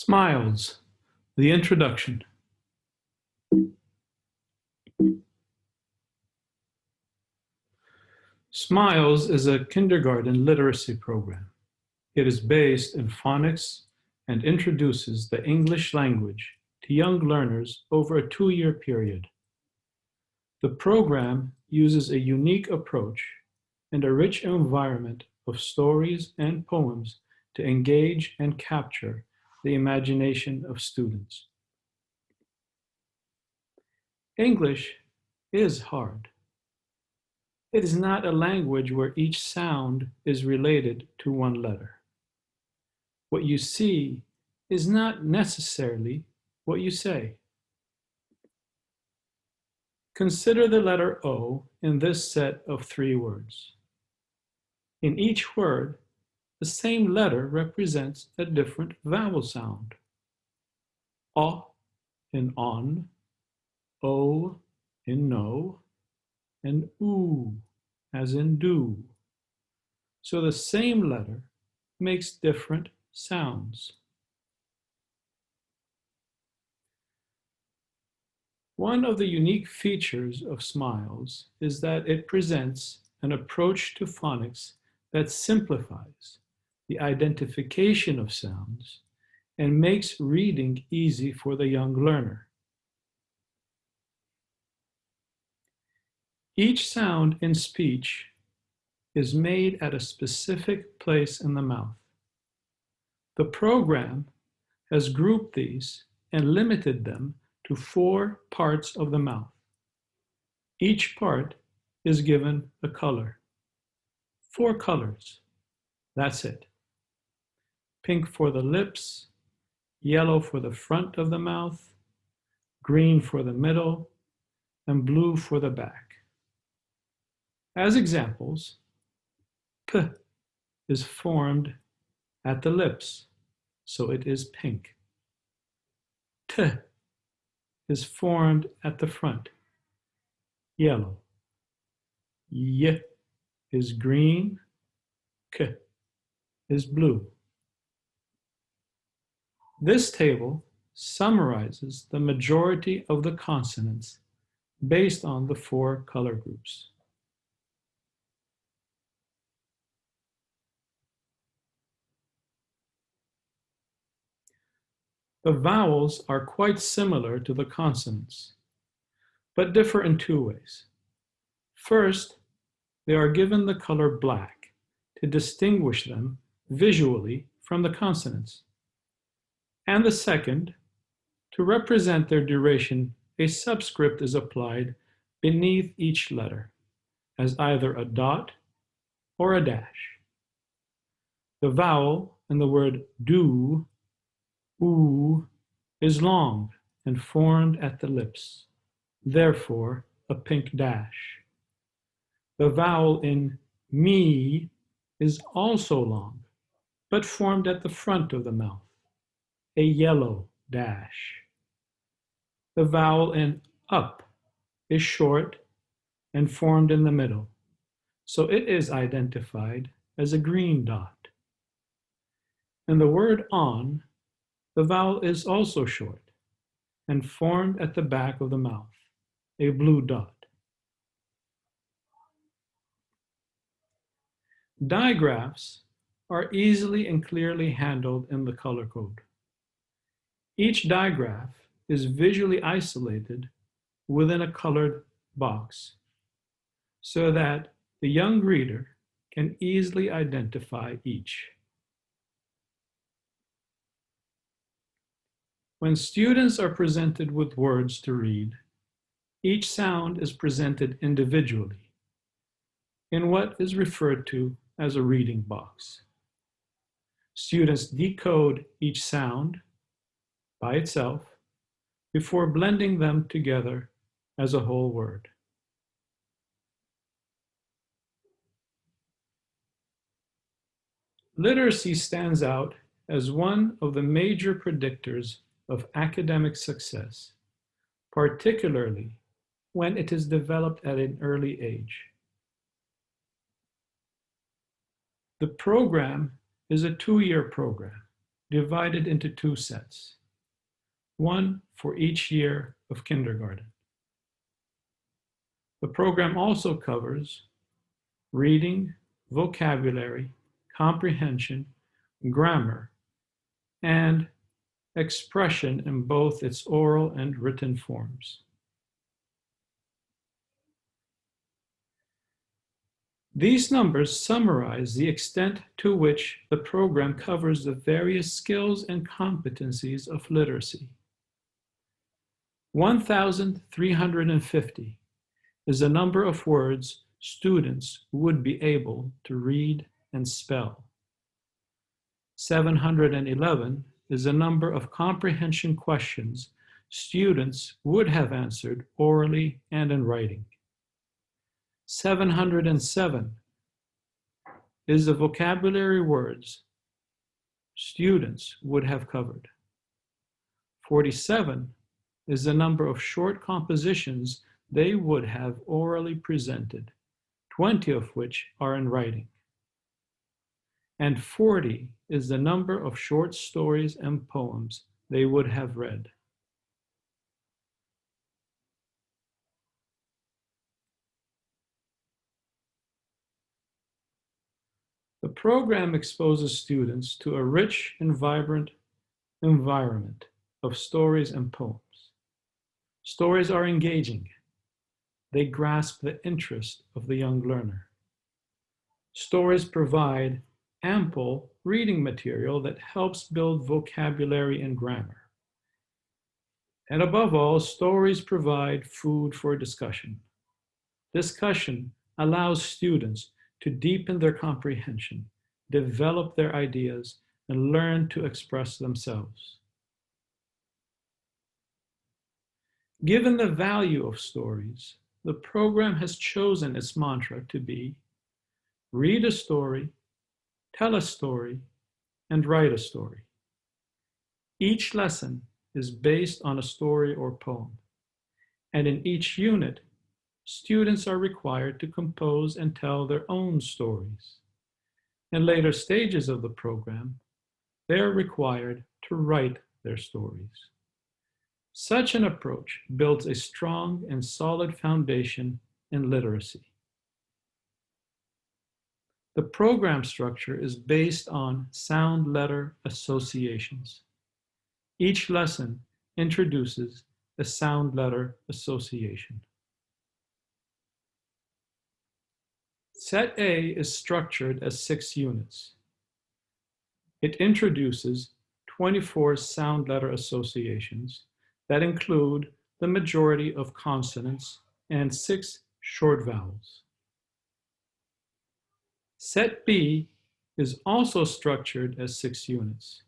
sMiles, the introduction. sMiles is a kindergarten literacy program. It is based in phonics and introduces the English language to young learners over a 2-year period. The program uses a unique approach and a rich environment of stories and poems to engage and capture the imagination of students. English is hard. It is not a language where each sound is related to one letter. What you see is not necessarily what you say. Consider the letter O in this set of 3 words. In each word, the same letter represents a different vowel sound. O in on, O in no, and oo as in do. So the same letter makes different sounds. One of the unique features of sMiles is that it presents an approach to phonics that simplifies the identification of sounds and makes reading easy for the young learner. Each sound in speech is made at a specific place in the mouth. The program has grouped these and limited them to 4 parts of the mouth. Each part is given a color. 4 colors, that's it. Pink for the lips, yellow for the front of the mouth, green for the middle, and blue for the back. As examples, P is formed at the lips, so it is pink. T is formed at the front, yellow. Y is green, K is blue. This table summarizes the majority of the consonants based on the 4 color groups. The vowels are quite similar to the consonants, but differ in 2 ways. First, they are given the color black to distinguish them visually from the consonants. And the second, to represent their duration, a subscript is applied beneath each letter as either a dot or a dash. The vowel in the word do, oo, is long and formed at the lips, therefore a pink dash. The vowel in me is also long, but formed at the front of the mouth, a yellow dash. The vowel in up is short and formed in the middle, so it is identified as a green dot. In the word on, the vowel is also short and formed at the back of the mouth, a blue dot. Digraphs are easily and clearly handled in the color code. Each digraph is visually isolated within a colored box so that the young reader can easily identify each. When students are presented with words to read, each sound is presented individually in what is referred to as a reading box. Students decode each sound by itself before blending them together as a whole word. Literacy stands out as one of the major predictors of academic success, particularly when it is developed at an early age. The program is a 2-year program divided into 2 sets, one for each year of kindergarten. The program also covers reading, vocabulary, comprehension, grammar, and expression in both its oral and written forms. These numbers summarize the extent to which the program covers the various skills and competencies of literacy. 1,350 is the number of words students would be able to read and spell. 711 is the number of comprehension questions students would have answered orally and in writing. 707 is the vocabulary words students would have covered. 47 is the number of short compositions they would have orally presented, 20 of which are in writing. And 40 is the number of short stories and poems they would have read. The program exposes students to a rich and vibrant environment of stories and poems. Stories are engaging. They grasp the interest of the young learner. Stories provide ample reading material that helps build vocabulary and grammar. And above all, stories provide food for discussion. Discussion allows students to deepen their comprehension, develop their ideas, and learn to express themselves. Given the value of stories, the program has chosen its mantra to be read a story, tell a story, and write a story. Each lesson is based on a story or poem, and in each unit, students are required to compose and tell their own stories. In later stages of the program, they are required to write their stories. Such an approach builds a strong and solid foundation in literacy. The program structure is based on sound-letter associations. Each lesson introduces a sound-letter association. Set A is structured as 6 units. It introduces 24 sound-letter associations that include the majority of consonants and 6 short vowels. Set B is also structured as 6 units.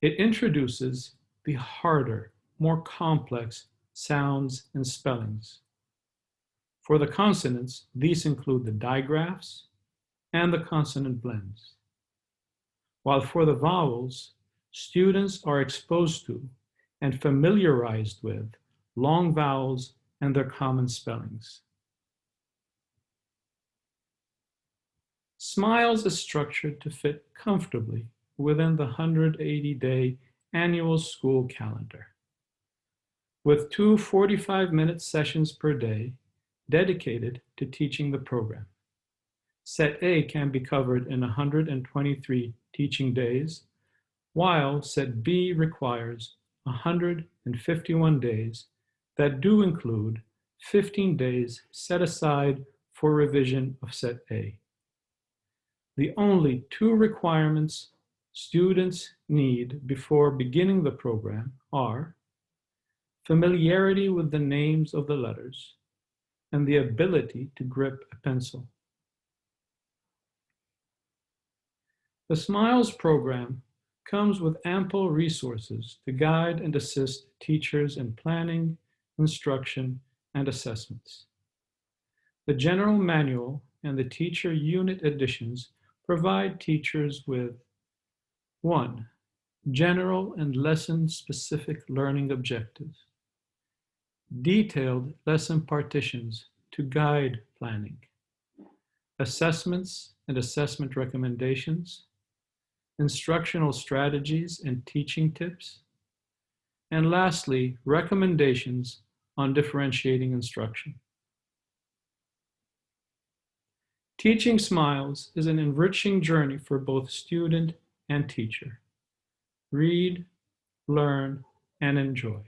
It introduces the harder, more complex sounds and spellings. For the consonants, these include the digraphs and the consonant blends. While for the vowels, students are exposed to and familiarized with long vowels and their common spellings. sMiles is structured to fit comfortably within the 180-day annual school calendar, with 2 45-minute sessions per day dedicated to teaching the program. Set A can be covered in 123 teaching days, while Set B requires 151 days that do include 15 days set aside for revision of Set A. The only 2 requirements students need before beginning the program are familiarity with the names of the letters and the ability to grip a pencil. The sMiles program comes with ample resources to guide and assist teachers in planning, instruction, and assessments. The general manual and the teacher unit editions provide teachers with 1. General and lesson-specific learning objectives, detailed lesson partitions to guide planning, assessments and assessment recommendations, instructional strategies and teaching tips, and lastly, recommendations on differentiating instruction. Teaching smiles is an enriching journey for both student and teacher. Read, learn, and enjoy.